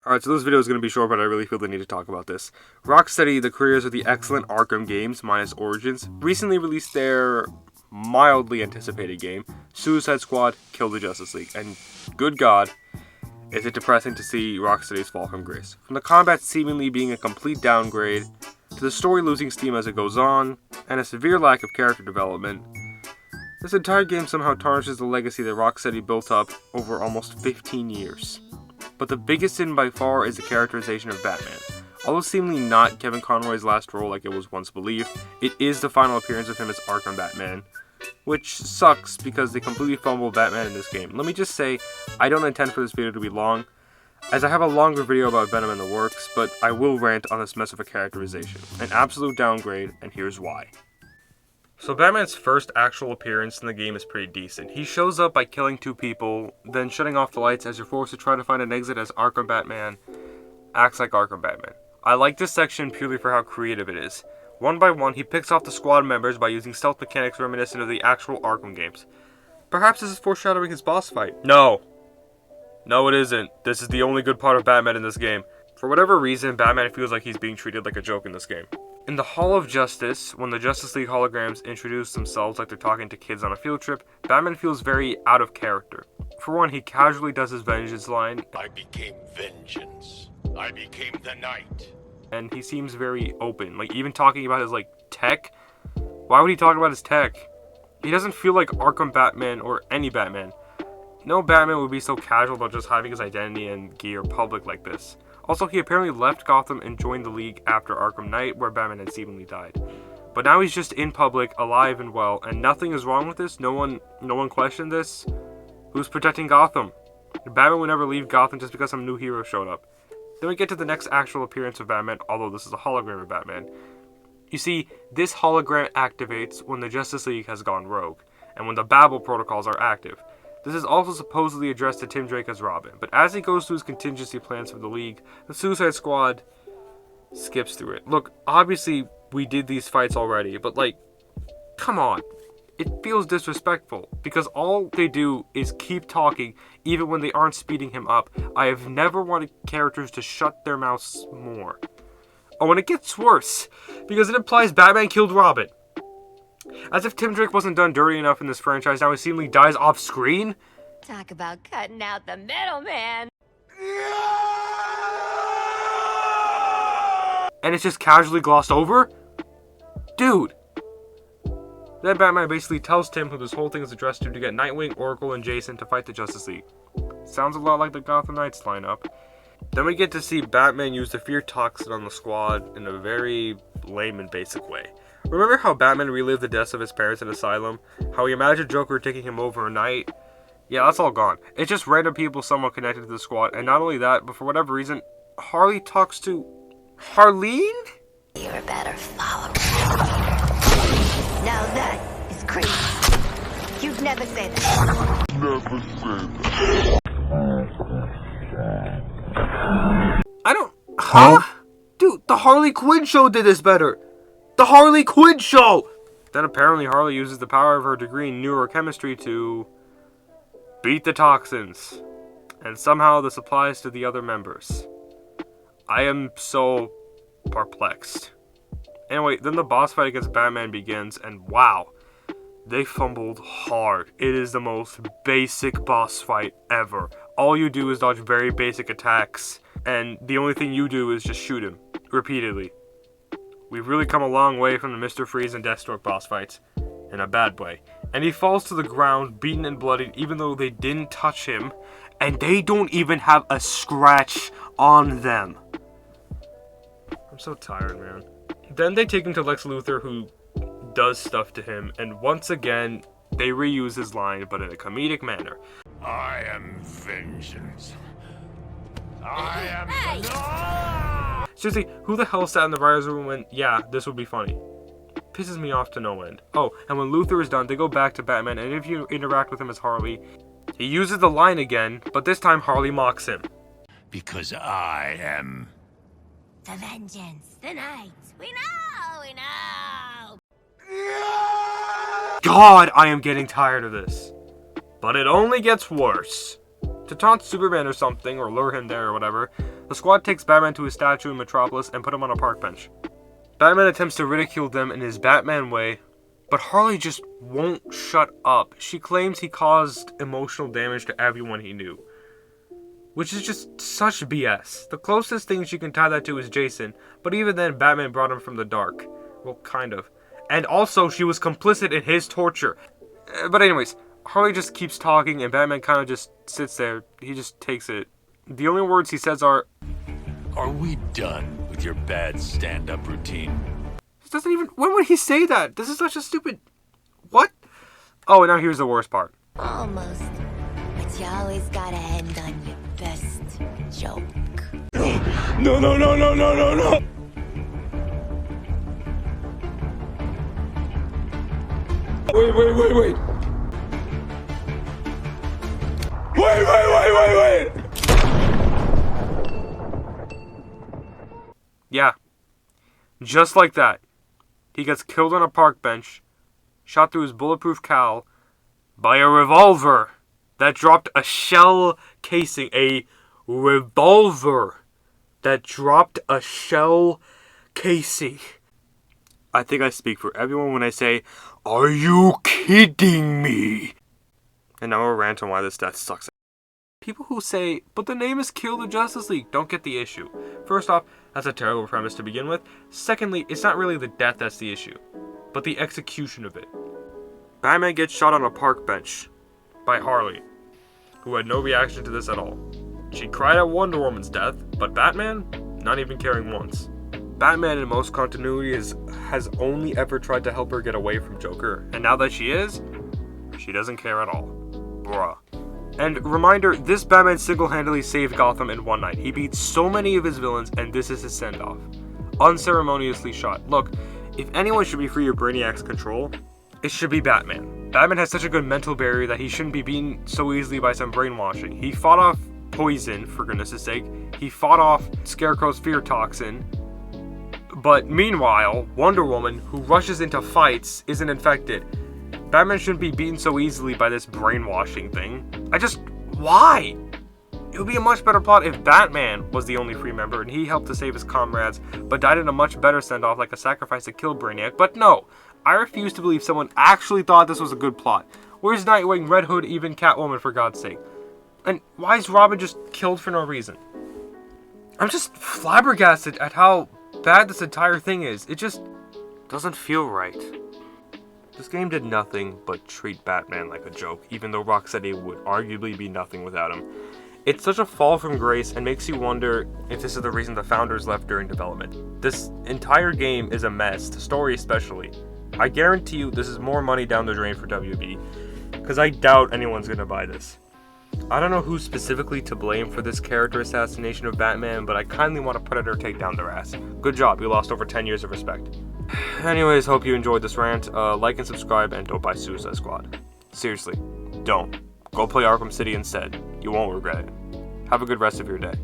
Alright, so this video is going to be short, but I really feel the need to talk about this. Rocksteady, the creators of the excellent Arkham games, minus Origins, recently released their mildly anticipated game, Suicide Squad Kill the Justice League, and good god, is it depressing to see Rocksteady's fall from grace. From the combat seemingly being a complete downgrade, to the story losing steam as it goes on, and a severe lack of character development, this entire game somehow tarnishes the legacy that Rocksteady built up over almost 15 years. But the biggest sin by far is the characterization of Batman. Although seemingly not Kevin Conroy's last role like it was once believed, it is the final appearance of him as Arkham Batman, which sucks because they completely fumbled Batman in this game. Let me just say, I don't intend for this video to be long, as I have a longer video about Venom in the works, but I will rant on this mess of a characterization. An absolute downgrade, and here's why. So Batman's first actual appearance in the game is pretty decent. He shows up by killing two people, then shutting off the lights as you're forced to try to find an exit as Arkham Batman acts like Arkham Batman. I like this section purely for how creative it is. One by one, he picks off the squad members by using stealth mechanics reminiscent of the actual Arkham games. Perhaps this is foreshadowing his boss fight. No, it isn't. This is the only good part of Batman in this game. For whatever reason, Batman feels like he's being treated like a joke in this game. In the Hall of Justice, when the Justice League holograms introduce themselves like they're talking to kids on a field trip, Batman feels very out of character. For one, he casually does his vengeance line. I became vengeance. I became the night. And he seems very open, like even talking about his tech. Why would he talk about his tech? He doesn't feel like Arkham Batman or any Batman. No Batman would be so casual about just having his identity and gear public like this. Also, he apparently left Gotham and joined the League after Arkham Knight, where Batman had seemingly died. But now he's just in public, alive and well, and nothing is wrong with this. No one questioned this. Who's protecting Gotham? Batman would never leave Gotham just because some new hero showed up. Then we get to the next actual appearance of Batman, although this is a hologram of Batman. You see, this hologram activates when the Justice League has gone rogue, and when the Babel protocols are active. This is also supposedly addressed to Tim Drake as Robin, but as he goes through his contingency plans for the League, the Suicide Squad skips through it. Look, obviously we did these fights already, but come on. It feels disrespectful, because all they do is keep talking, even when they aren't speeding him up. I have never wanted characters to shut their mouths more. Oh, and it gets worse, because it implies Batman killed Robin. As if Tim Drake wasn't done dirty enough in this franchise, now he seemingly dies off screen? Talk about cutting out the middleman. And it's just casually glossed over? Dude. Then Batman basically tells Tim who this whole thing is addressed to get Nightwing, Oracle, and Jason to fight the Justice League. Sounds a lot like the Gotham Knights lineup. Then we get to see Batman use the fear toxin on the squad in a very lame and basic way. Remember how Batman relived the deaths of his parents in Asylum? How he imagined Joker taking him overnight? Yeah, that's all gone. It's just random people somewhat connected to the squad, and not only that, but for whatever reason, Harley talks to Harleen? You're better follow. Now that is crazy. You'd never say that. I don't... Huh? Dude, the Harley Quinn show did this better. The Harley Quinn show! Then apparently Harley uses the power of her degree in neurochemistry to beat the toxins. And somehow this applies to the other members. I am so perplexed. Anyway, then the boss fight against Batman begins, and wow, they fumbled hard. It is the most basic boss fight ever. All you do is dodge very basic attacks, and the only thing you do is just shoot him, repeatedly. We've really come a long way from the Mr. Freeze and Deathstroke boss fights, in a bad way. And he falls to the ground, beaten and bloodied, even though they didn't touch him, and they don't even have a scratch on them. I'm so tired, man. Then they take him to Lex Luthor, who does stuff to him, and once again, they reuse his line, but in a comedic manner. I am vengeance. I am Seriously, who the hell sat in the writer's room and went, yeah, this would be funny? Pisses me off to no end. Oh, and when Luthor is done, they go back to Batman, and if you interact with him as Harley, he uses the line again, but this time Harley mocks him. Because I am The vengeance, the night. We know. God, I am getting tired of this. But it only gets worse. To taunt Superman or something, or lure him there or whatever, the squad takes Batman to his statue in Metropolis and put him on a park bench. Batman attempts to ridicule them in his Batman way, but Harley just won't shut up. She claims he caused emotional damage to everyone he knew, which is just such BS. The closest thing she can tie that to is Jason, but even then Batman brought him from the dark. Well, kind of. And also, she was complicit in his torture. But anyways, Harley just keeps talking and Batman kind of just sits there. He just takes it. The only words he says are we done with your bad stand-up routine? This doesn't even... When would he say that? This is such a stupid... What? Oh, and now here's the worst part. Almost. But you always gotta end on your best joke. No, no, no, no, no, no, no! Wait. Wait! Yeah. Just like that. He gets killed on a park bench, shot through his bulletproof cowl, by a revolver that dropped a shell casing. A revolver that dropped a shell casing. I think I speak for everyone when I say, are you kidding me? And now I'll rant on why this death sucks. People who say, but the name is Kill the Justice League, don't get the issue. First off, that's a terrible premise to begin with. Secondly, it's not really the death that's the issue, but the execution of it. Batman gets shot on a park bench by Harley, who had no reaction to this at all. She cried at Wonder Woman's death, but Batman, not even caring once. Batman in most continuity has only ever tried to help her get away from Joker, and now that she is, she doesn't care at all. Bruh. And reminder, this Batman single-handedly saved Gotham in one night. He beat so many of his villains, and this is his send-off. Unceremoniously shot. Look, if anyone should be free of Brainiac's control, it should be Batman. Batman has such a good mental barrier that he shouldn't be beaten so easily by some brainwashing. He fought off poison, for goodness' sake. He fought off Scarecrow's fear toxin. But meanwhile, Wonder Woman, who rushes into fights, isn't infected. Batman shouldn't be beaten so easily by this brainwashing thing. Why? It would be a much better plot if Batman was the only free member and he helped to save his comrades, but died in a much better send-off like a sacrifice to kill Brainiac. But no, I refuse to believe someone actually thought this was a good plot. Where's Nightwing, Red Hood, even Catwoman, for God's sake? And why is Robin just killed for no reason? I'm just flabbergasted at how bad this entire thing is. It just doesn't feel right. This game did nothing but treat Batman like a joke, even though Rocksteady would arguably be nothing without him. It's such a fall from grace and makes you wonder if this is the reason the founders left during development. This entire game is a mess, the story especially. I guarantee you this is more money down the drain for WB, because I doubt anyone's gonna buy this. I don't know who's specifically to blame for this character assassination of Batman, but I kindly want a Predator take down their ass. Good job, you lost over 10 years of respect. Anyways, hope you enjoyed this rant. Like and subscribe, and don't buy Suicide Squad. Seriously, don't. Go play Arkham City instead. You won't regret it. Have a good rest of your day.